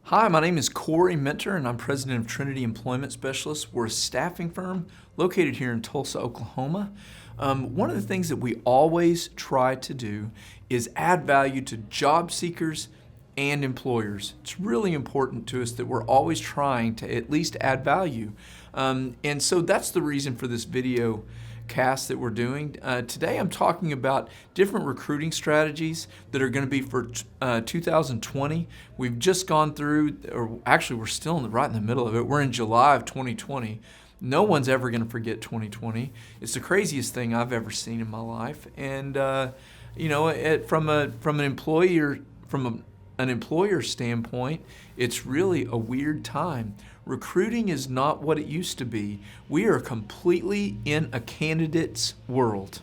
Hi, my name is Corey Minter, and I'm president of Trinity Employment Specialists. We're a staffing firm located here in Tulsa, Oklahoma. One of the things that we always try to do is add value to job seekers and employers. It's really important to us that we're always trying to at least add value. And so that's the reason for this video cast that we're doing. Today I'm talking about different recruiting strategies that are going to be for 2020. We've just gone through, or actually we're still right in the middle of it. We're in July of 2020. No one's ever going to forget 2020. It's the craziest thing I've ever seen in my life. And from an employer standpoint, it's really a weird time. Recruiting is not what it used to be. We are completely in a candidate's world.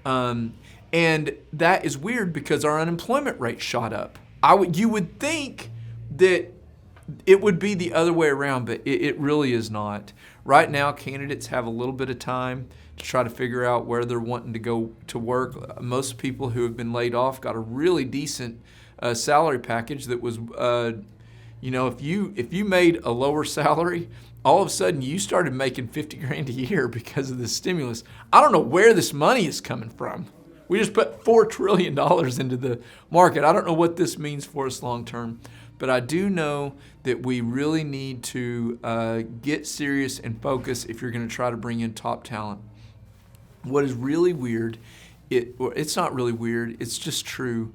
And that is weird because our unemployment rate shot up. You would think that it would be the other way around, but it really is not. Right now, candidates have a little bit of time to try to figure out where they're wanting to go to work. Most people who have been laid off got a really decent salary package that was if you made a lower salary, all of a sudden you started making 50 grand a year because of the stimulus. I don't know where this money is coming from. We just put $4 trillion into the market. I don't know what this means for us long term, but I do know that we really need to get serious and focus if you're going to try to bring in top talent. What is really weird, it's not really weird, it's just true.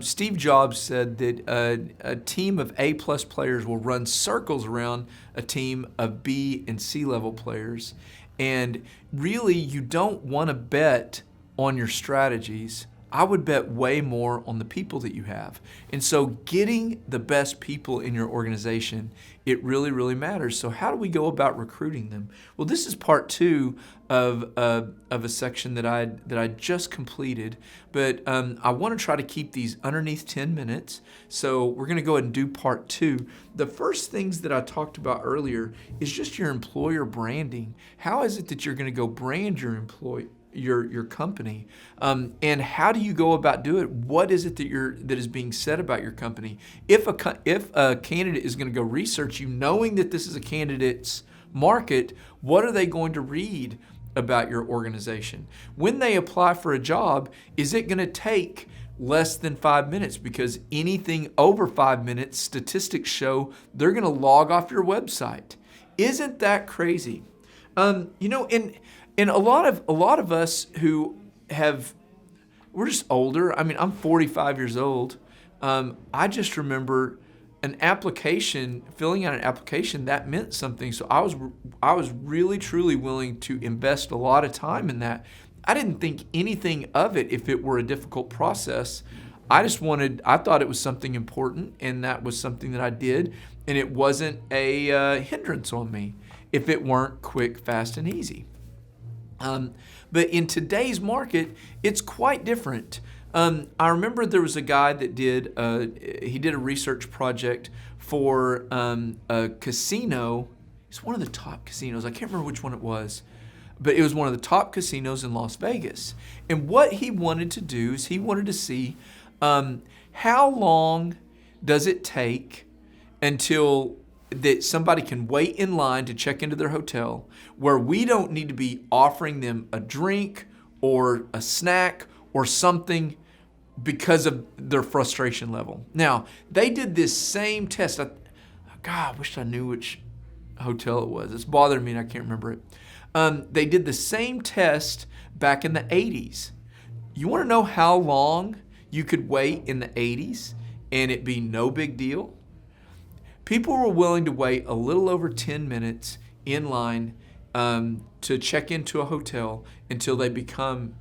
Steve Jobs said that a team of A-plus players will run circles around a team of B and C-level players. And really, you don't want to bet on your strategies. I would bet way more on the people that you have. And so getting the best people in your organization, it really, really matters. So how do we go about recruiting them? Well, this is part two of a section that I just completed, but I want to try to keep these underneath 10 minutes. So we're going to go ahead and do part two. The first things that I talked about earlier is just your employer branding. How is it that you're going to go brand your your company, and how do you go about doing it? What is it that is being said about your company? If a candidate is going to go research you, knowing that this is a candidate's market, what are they going to read about your organization? When they apply for a job, is it going to take less than 5 minutes? Because anything over 5 minutes, statistics show they're going to log off your website. Isn't that crazy? And a lot of us who we're just older. I mean, I'm 45 years old. I just remember filling out an application, that meant something. So I was really, truly willing to invest a lot of time in that. I didn't think anything of it if it were a difficult process. I thought it was something important, and that was something that I did, and it wasn't a hindrance on me if it weren't quick, fast, and easy. But in today's market, it's quite different. I remember there was a guy that did a research project for a casino. It's one of the top casinos. I can't remember which one it was, but it was one of the top casinos in Las Vegas. And what he wanted to do is he wanted to see how long does it take until that somebody can wait in line to check into their hotel, where we don't need to be offering them a drink or a snack or something because of their frustration level. Now, they did this same test. I wish I knew which hotel it was. It's bothering me and I can't remember it. They did the same test back in the 80s. You want to know how long you could wait in the 80s and it be no big deal? People were willing to wait a little over 10 minutes in line to check into a hotel until they become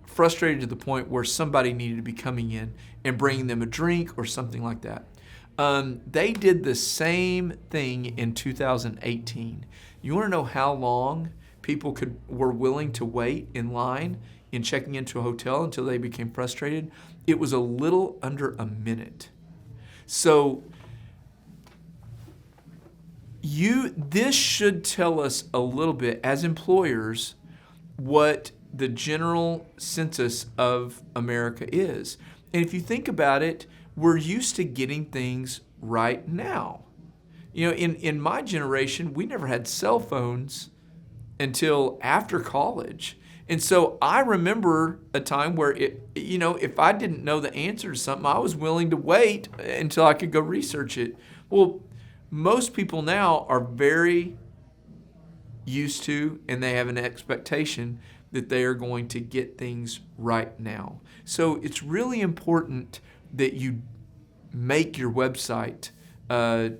frustrated to the point where somebody needed to be coming in and bringing them a drink or something like that. They did the same thing in 2018. You want to know how long people were willing to wait in line in checking into a hotel until they became frustrated? It was a little under a minute. So this should tell us a little bit as employers what the general census of America is. And if you think about it, we're used to getting things right now. In my generation, we never had cell phones until after college. And so I remember a time where if I didn't know the answer to something, I was willing to wait until I could go research it. Well, most people now are very used to, and they have an expectation that they are going to get things right now. So it's really important that you make your website to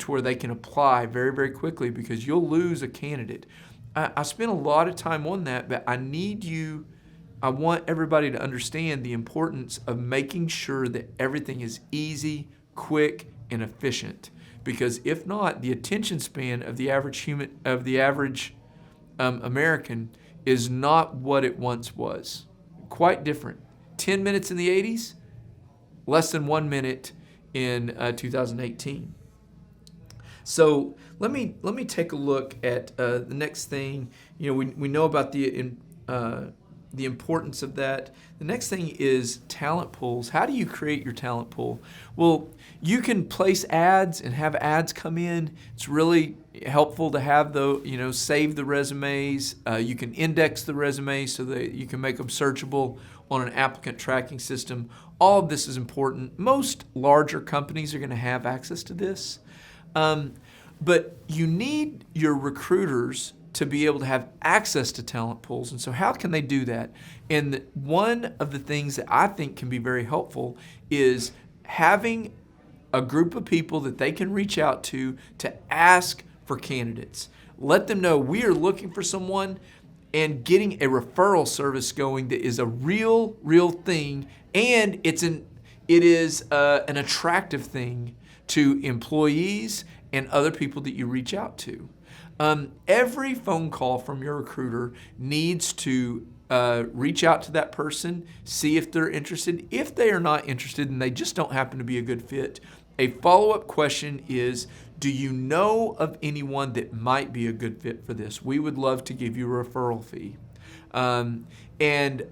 where they can apply very, very quickly, because you'll lose a candidate. I spent a lot of time on that, but I want everybody to understand the importance of making sure that everything is easy, quick, and efficient. Because if not, the attention span of the average American is not what it once was. Quite different. 10 minutes in the 80s, less than 1 minute in 2018. So let me take a look at the next thing. We know about the importance of that. The next thing is talent pools. How do you create your talent pool? Well, you can place ads and have ads come in. It's really helpful to have save the resumes. You can index the resumes so that you can make them searchable on an applicant tracking system. All of this is important. Most larger companies are going to have access to this. But you need your recruiters to be able to have access to talent pools. And so how can they do that? And one of the things that I think can be very helpful is having a group of people that they can reach out to ask for candidates. Let them know we are looking for someone, and getting a referral service going that is a real thing, and it is an attractive thing to employees and other people that you reach out to. Every phone call from your recruiter needs to reach out to that person, see if they're interested. If they are not interested and they just don't happen to be a good fit, a follow-up question is, do you know of anyone that might be a good fit for this? We would love to give you a referral fee. And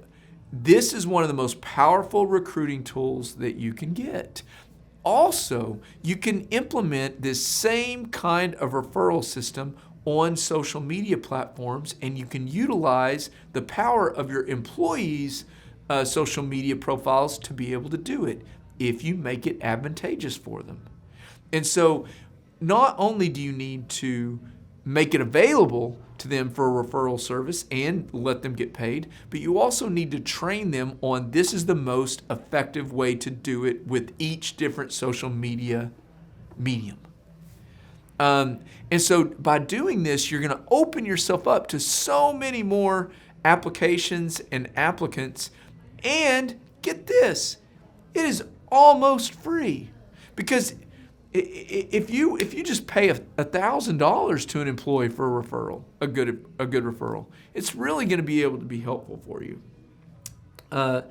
this is one of the most powerful recruiting tools that you can get. Also, you can implement this same kind of referral system on social media platforms, and you can utilize the power of your employees' social media profiles to be able to do it if you make it advantageous for them. And so not only do you need to make it available to them for a referral service and let them get paid, but you also need to train them on this is the most effective way to do it with each different social media medium. And so by doing this, you're going to open yourself up to so many more applications and applicants. And get this, it is almost free, because if you just pay $1,000 to an employee for a referral, a good referral, it's really going to be able to be helpful for you. The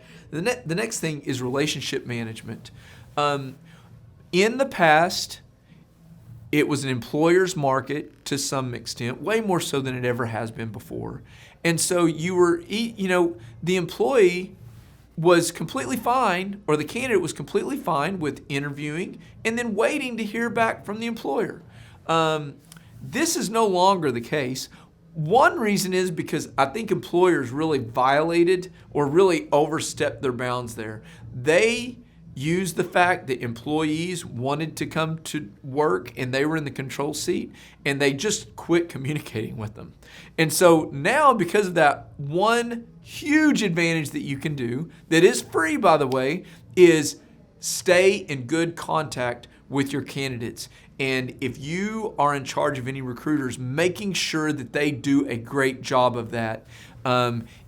next thing is relationship management. In the past, it was an employer's market to some extent, way more so than it ever has been before. And so the employee was completely fine, or the candidate was completely fine with interviewing and then waiting to hear back from the employer. This is no longer the case. One reason is because I think employers really violated or really overstepped their bounds there. They used the fact that employees wanted to come to work and they were in the control seat, and they just quit communicating with them. And so now, because of that, one huge advantage that you can do, that is free by the way, is stay in good contact with your candidates. And if you are in charge of any recruiters, making sure that they do a great job of that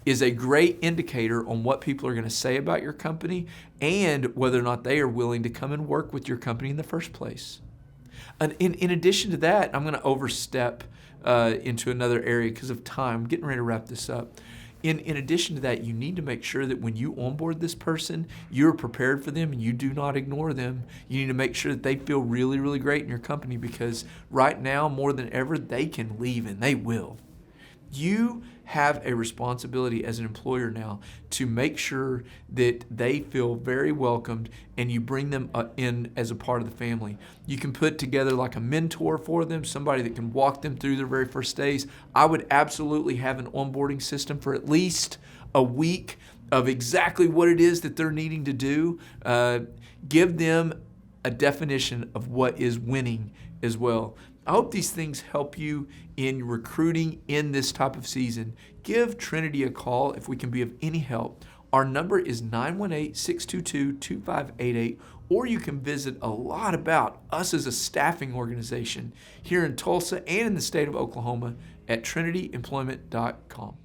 is a great indicator on what people are going to say about your company and whether or not they are willing to come and work with your company in the first place. And in addition to that, I'm going to overstep into another area because of time. I'm getting ready to wrap this up. In addition to that, you need to make sure that when you onboard this person, you're prepared for them and you do not ignore them. You need to make sure that they feel really, really great in your company, because right now, more than ever, they can leave, and they will. You have a responsibility as an employer now to make sure that they feel very welcomed and you bring them in as a part of the family. You can put together like a mentor for them, somebody that can walk them through their very first days. I would absolutely have an onboarding system for at least a week of exactly what it is that they're needing to do. Give them a definition of what is winning as well. I hope these things help you in recruiting in this type of season. Give Trinity a call if we can be of any help. Our number is 918-622-2588, or you can visit a lot about us as a staffing organization here in Tulsa and in the state of Oklahoma at trinityemployment.com.